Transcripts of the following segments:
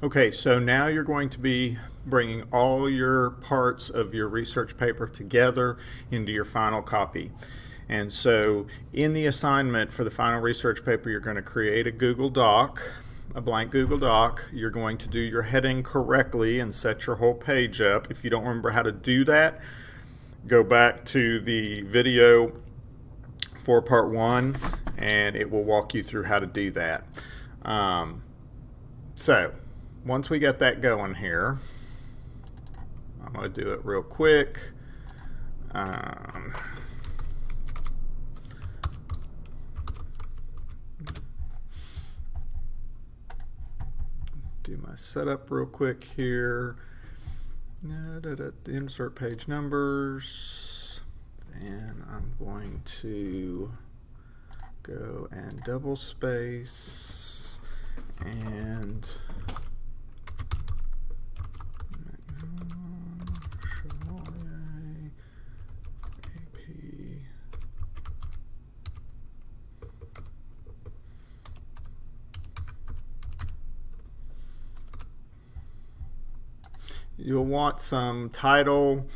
Okay, so now you're going to be bringing all your parts of your research paper together into your final copy. And so in the assignment for the final research paper, you're going to create a Google Doc, a blank Google Doc. You're going to do your heading correctly and set your whole page up. If you don't remember how to do that, go back to the video for part one and it will walk you through how to do that. So once we get that going here, I'm going to do it real quick. Do my setup real quick here. Insert page numbers. Then I'm going to go and double space and you'll want some title.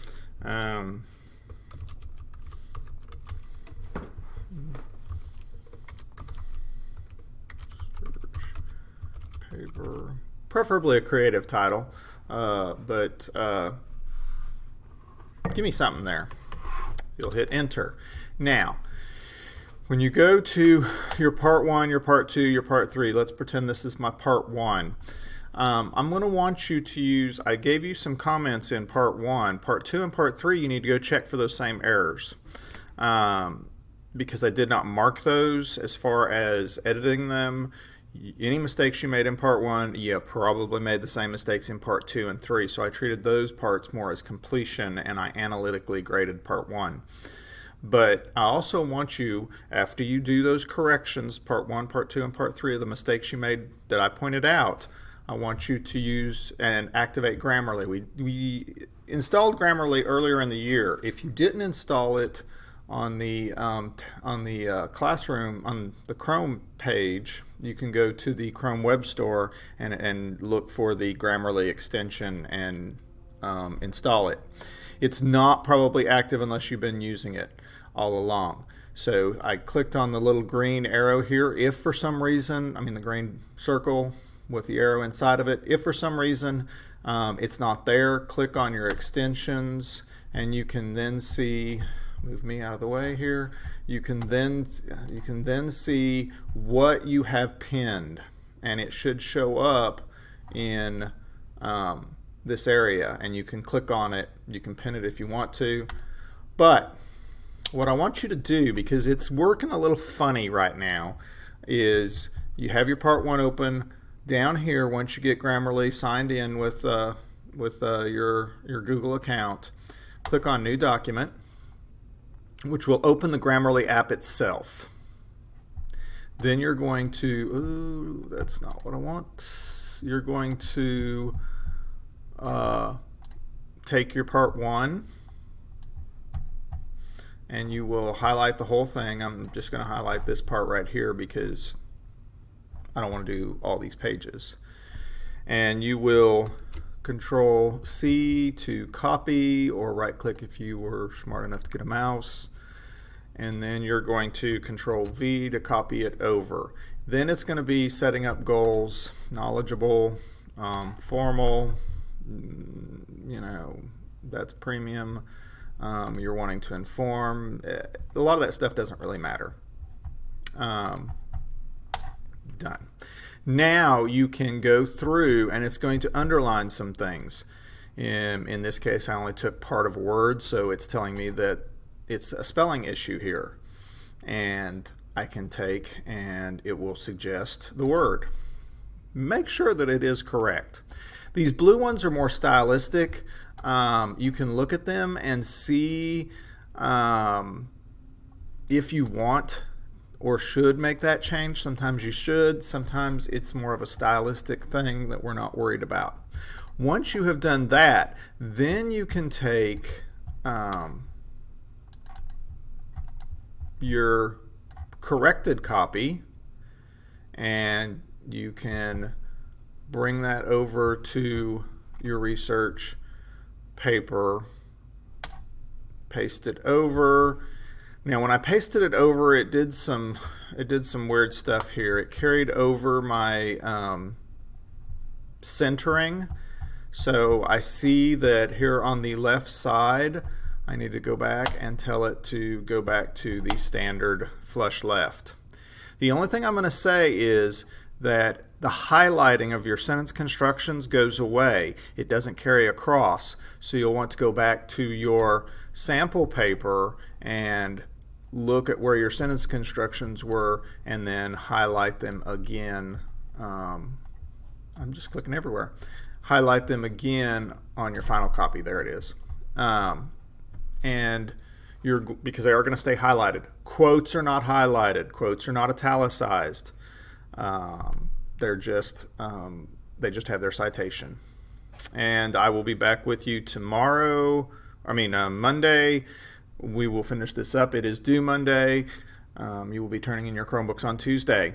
Paper, preferably a creative title, but give me something there. You'll hit enter. Now, when you go to your part one, your part two, your part three, let's pretend this is my part one. I'm going to want you to use, I gave you some comments in part one. Part two and part three, you need to go check for those same errors. Because I did not mark those as far as editing them. Any mistakes you made in part one, you probably made the same mistakes in part two and three. So I treated those parts more as completion and I analytically graded part one. But I also want you, after you do those corrections, part one, part two, and part three of the mistakes you made that I pointed out, I want you to use and activate Grammarly. We installed Grammarly earlier in the year. If you didn't install it on the classroom, on the Chrome page, you can go to the Chrome Web Store and look for the Grammarly extension and install it. It's not probably active unless you've been using it all along. So I clicked on the little green arrow here. If for some reason, the green circle with the arrow inside of it, if for some reason it's not there, click on your extensions and you can then see, move me out of the way here, you can then see what you have pinned, and it should show up in this area, and you can click on it. You can pin it if you want to, but what I want you to do, because it's working a little funny right now, is you have your part one open. Down here, once you get Grammarly signed in with your Google account, click on New Document, which will open the Grammarly app itself. Then you're going to, ooh, that's not what I want. You're going to take your part one and you will highlight the whole thing. I'm just going to highlight this part right here because I don't want to do all these pages. And you will Control C to copy, or right click if you were smart enough to get a mouse, and then you're going to Control V to copy it over. Then it's going to be setting up goals, knowledgeable, formal, that's premium, you're wanting to inform. A lot of that stuff doesn't really matter. Done. Now you can go through and it's going to underline some things. In this case, I only took part of a word, so it's telling me that it's a spelling issue here. And I can take and it will suggest the word. Make sure that it is correct. These blue ones are more stylistic. You can look at them and see if you want or should make that change. Sometimes you should, sometimes it's more of a stylistic thing that we're not worried about. Once you have done that, then you can take your corrected copy and you can bring that over to your research paper, paste it over. Now when I pasted it over, it did some weird stuff here. It carried over my centering. So I see that here on the left side, I need to go back and tell it to go back to the standard flush left. The only thing I'm going to say is that the highlighting of your sentence constructions goes away. It doesn't carry across. So you'll want to go back to your sample paper and look at where your sentence constructions were and then highlight them again. I'm just clicking everywhere. Highlight them again on your final copy. There it is. And because they are going to stay highlighted. Quotes are not highlighted. Quotes are not italicized. They just have their citation. And I will be back with you Monday. We will finish this up. It is due Monday. You will be turning in your Chromebooks on Tuesday.